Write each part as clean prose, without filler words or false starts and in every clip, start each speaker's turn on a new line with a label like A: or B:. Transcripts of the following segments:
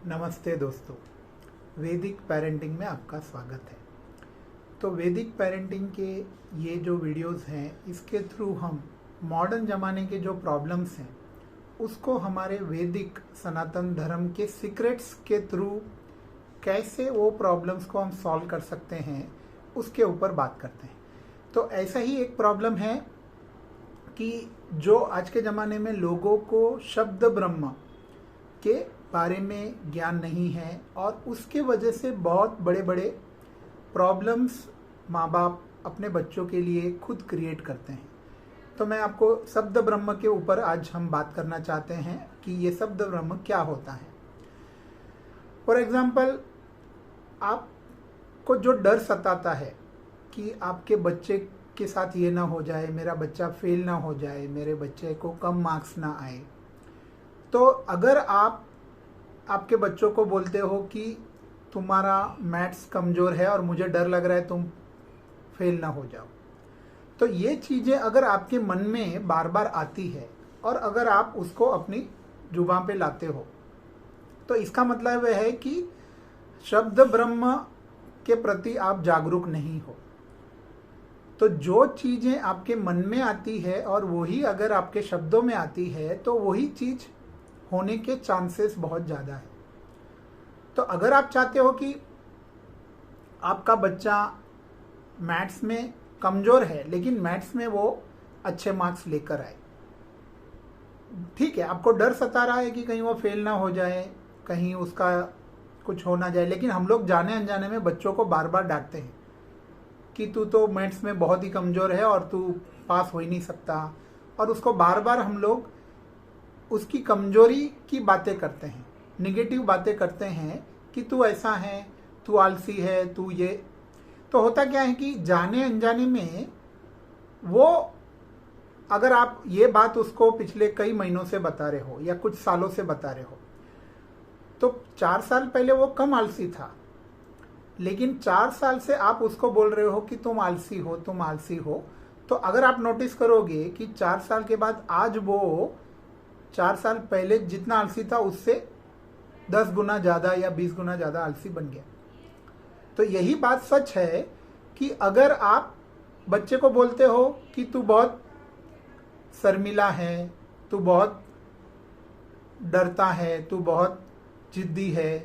A: नमस्ते दोस्तों, वैदिक पेरेंटिंग में आपका स्वागत है। तो वैदिक पेरेंटिंग के ये जो वीडियोस हैं, इसके थ्रू हम मॉडर्न ज़माने के जो प्रॉब्लम्स हैं उसको हमारे वैदिक सनातन धर्म के सीक्रेट्स के थ्रू कैसे वो प्रॉब्लम्स को हम सॉल्व कर सकते हैं उसके ऊपर बात करते हैं। तो ऐसा ही एक प्रॉब्लम है कि जो आज के ज़माने में लोगों को शब्द ब्रह्म के बारे में ज्ञान नहीं है और उसके वजह से बहुत बड़े बड़े प्रॉब्लम्स माँ बाप अपने बच्चों के लिए खुद क्रिएट करते हैं। तो मैं आपको शब्द ब्रह्म के ऊपर आज हम बात करना चाहते हैं कि ये शब्द ब्रह्म क्या होता है। फॉर एग्जाम्पल, आपको जो डर सताता है कि आपके बच्चे के साथ ये ना हो जाए, मेरा बच्चा फेल ना हो जाए, मेरे बच्चे को कम मार्क्स ना आए, तो अगर आप आपके बच्चों को बोलते हो कि तुम्हारा मैथ्स कमज़ोर है और मुझे डर लग रहा है तुम फेल ना हो जाओ, तो ये चीज़ें अगर आपके मन में बार बार आती है और अगर आप उसको अपनी जुबान पे लाते हो, तो इसका मतलब यह है कि शब्द ब्रह्म के प्रति आप जागरूक नहीं हो। तो जो चीज़ें आपके मन में आती है और वही अगर आपके शब्दों में आती है तो वही चीज़ होने के चांसेस बहुत ज़्यादा है। तो अगर आप चाहते हो कि आपका बच्चा मैथ्स में कमज़ोर है लेकिन मैथ्स में वो अच्छे मार्क्स लेकर आए, ठीक है, आपको डर सता रहा है कि कहीं वो फेल ना हो जाए, कहीं उसका कुछ हो ना जाए, लेकिन हम लोग जाने अनजाने में बच्चों को बार बार डांटते हैं कि तू तो मैथ्स में बहुत ही कमज़ोर है और तू पास हो ही नहीं सकता, और उसको बार बार हम लोग उसकी कमजोरी की बातें करते हैं, निगेटिव बातें करते हैं कि तू ऐसा है, तू आलसी है, तू ये। तो होता क्या है कि जाने अनजाने में वो, अगर आप ये बात उसको पिछले कई महीनों से बता रहे हो या कुछ सालों से बता रहे हो, तो 4 साल पहले वो कम आलसी था, लेकिन 4 साल से आप उसको बोल रहे हो कि तुम आलसी हो, तुम आलसी हो। तो अगर आप नोटिस करोगे कि 4 साल के बाद आज वो 4 साल पहले जितना आलसी था उससे 10 गुना ज़्यादा या 20 गुना ज़्यादा आलसी बन गया। तो यही बात सच है कि अगर आप बच्चे को बोलते हो कि तू बहुत शर्मिला है, तू बहुत डरता है, तू बहुत जिद्दी है,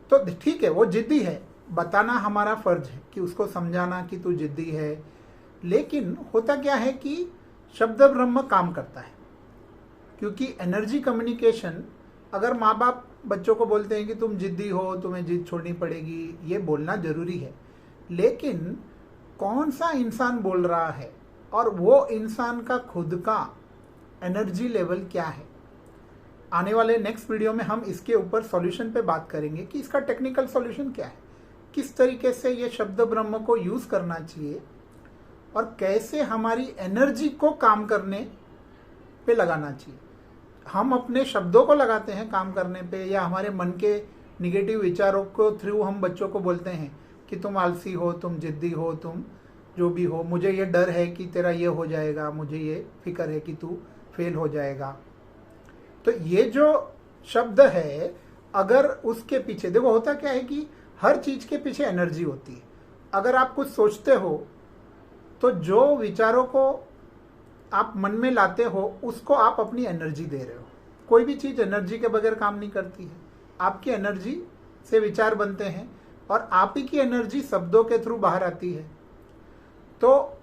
A: तो ठीक है, वो जिद्दी है, बताना हमारा फर्ज है कि उसको समझाना कि तू जिद्दी है। लेकिन होता क्या है कि शब्द ब्रह्म काम करता है, क्योंकि एनर्जी कम्युनिकेशन, अगर माँ बाप बच्चों को बोलते हैं कि तुम जिद्दी हो, तुम्हें जिद छोड़नी पड़ेगी, ये बोलना जरूरी है, लेकिन कौन सा इंसान बोल रहा है और वो इंसान का खुद का एनर्जी लेवल क्या है। आने वाले नेक्स्ट वीडियो में हम इसके ऊपर सॉल्यूशन पे बात करेंगे कि इसका टेक्निकल सॉल्यूशन क्या है, किस तरीके से ये शब्द ब्रह्म को यूज करना चाहिए और कैसे हमारी एनर्जी को काम करने पे लगाना चाहिए। हम अपने शब्दों को लगाते हैं काम करने पे, या हमारे मन के निगेटिव विचारों को थ्रू हम बच्चों को बोलते हैं कि तुम आलसी हो, तुम जिद्दी हो, तुम जो भी हो, मुझे ये डर है कि तेरा ये हो जाएगा, मुझे ये फिक्र है कि तू फेल हो जाएगा। तो ये जो शब्द है, अगर उसके पीछे देखो, होता क्या है कि हर चीज के पीछे एनर्जी होती है। अगर आप कुछ सोचते हो तो जो विचारों को आप मन में लाते हो उसको आप अपनी एनर्जी दे रहे हो। कोई भी चीज एनर्जी के बगैर काम नहीं करती है। आपकी एनर्जी से विचार बनते हैं और आप ही की एनर्जी शब्दों के थ्रू बाहर आती है। तो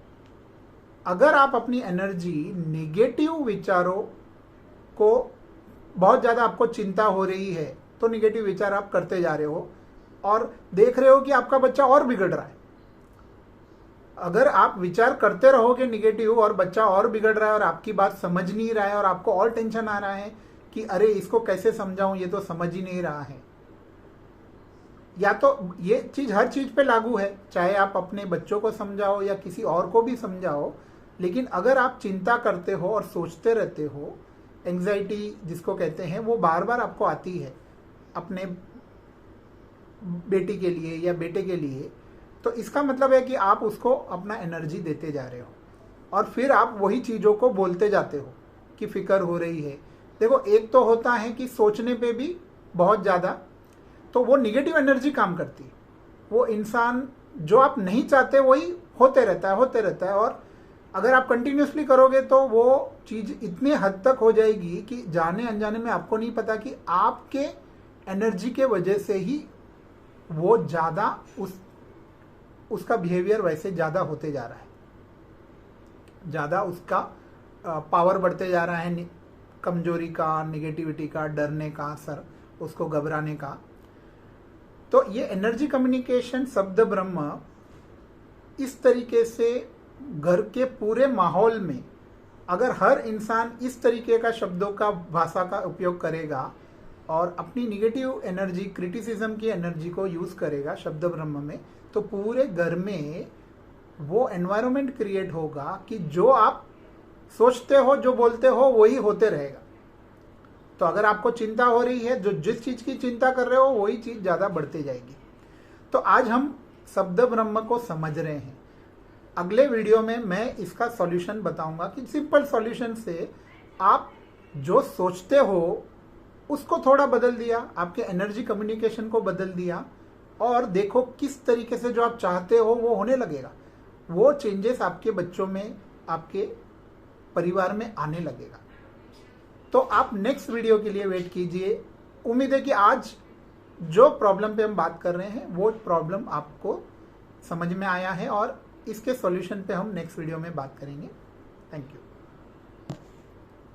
A: अगर आप अपनी एनर्जी निगेटिव विचारों को, बहुत ज्यादा आपको चिंता हो रही है तो निगेटिव विचार आप करते जा रहे हो और देख रहे हो कि आपका बच्चा और बिगड़ रहा है। अगर आप विचार करते रहोगे निगेटिव और बच्चा और बिगड़ रहा है और आपकी बात समझ नहीं रहा है और आपको और टेंशन आ रहा है कि अरे इसको कैसे समझाऊं, ये तो समझ ही नहीं रहा है, या तो ये चीज हर चीज पे लागू है, चाहे आप अपने बच्चों को समझाओ या किसी और को भी समझाओ, लेकिन अगर आप चिंता करते हो और सोचते रहते हो, एंग्जाइटी जिसको कहते हैं, वो बार बार आपको आती है अपने बेटी के लिए या बेटे के लिए, तो इसका मतलब है कि आप उसको अपना एनर्जी देते जा रहे हो और फिर आप वही चीज़ों को बोलते जाते हो कि फिक्र हो रही है। देखो, एक तो होता है कि सोचने पे भी बहुत ज़्यादा तो वो निगेटिव एनर्जी काम करती है। वो इंसान जो आप नहीं चाहते वही होते रहता है। और अगर आप कंटिन्यूसली करोगे तो वो चीज इतनी हद तक हो जाएगी कि जाने अनजाने में आपको नहीं पता कि आपके एनर्जी के वजह से ही वो ज्यादा उसका बिहेवियर वैसे ज्यादा होते जा रहा है, ज्यादा उसका पावर बढ़ते जा रहा है, कमजोरी का, निगेटिविटी का, डरने का, उसको घबराने का। तो ये एनर्जी कम्युनिकेशन शब्द ब्रह्म इस तरीके से घर के पूरे माहौल में अगर हर इंसान इस तरीके का शब्दों का भाषा का उपयोग करेगा और अपनी निगेटिव एनर्जी, क्रिटिसिज्म की एनर्जी को यूज करेगा शब्द ब्रह्म में, तो पूरे घर में वो एनवायरनमेंट क्रिएट होगा कि जो आप सोचते हो, जो बोलते हो, वही होते रहेगा। तो अगर आपको चिंता हो रही है, जो जिस चीज की चिंता कर रहे हो वही चीज ज्यादा बढ़ती जाएगी। तो आज हम शब्द ब्रह्म को समझ रहे हैं। अगले वीडियो में मैं इसका सॉल्यूशन बताऊंगा कि सिंपल सॉल्यूशन से आप जो सोचते हो उसको थोड़ा बदल दिया, आपके एनर्जी कम्युनिकेशन को बदल दिया, और देखो किस तरीके से जो आप चाहते हो वो होने लगेगा। वो चेंजेस आपके बच्चों में, आपके परिवार में आने लगेगा। तो आप नेक्स्ट वीडियो के लिए वेट कीजिए। उम्मीद है कि आज जो प्रॉब्लम पे हम बात कर रहे हैं वो प्रॉब्लम आपको समझ में आया है, और इसके सॉल्यूशन पे हम नेक्स्ट वीडियो में बात करेंगे। Thank you.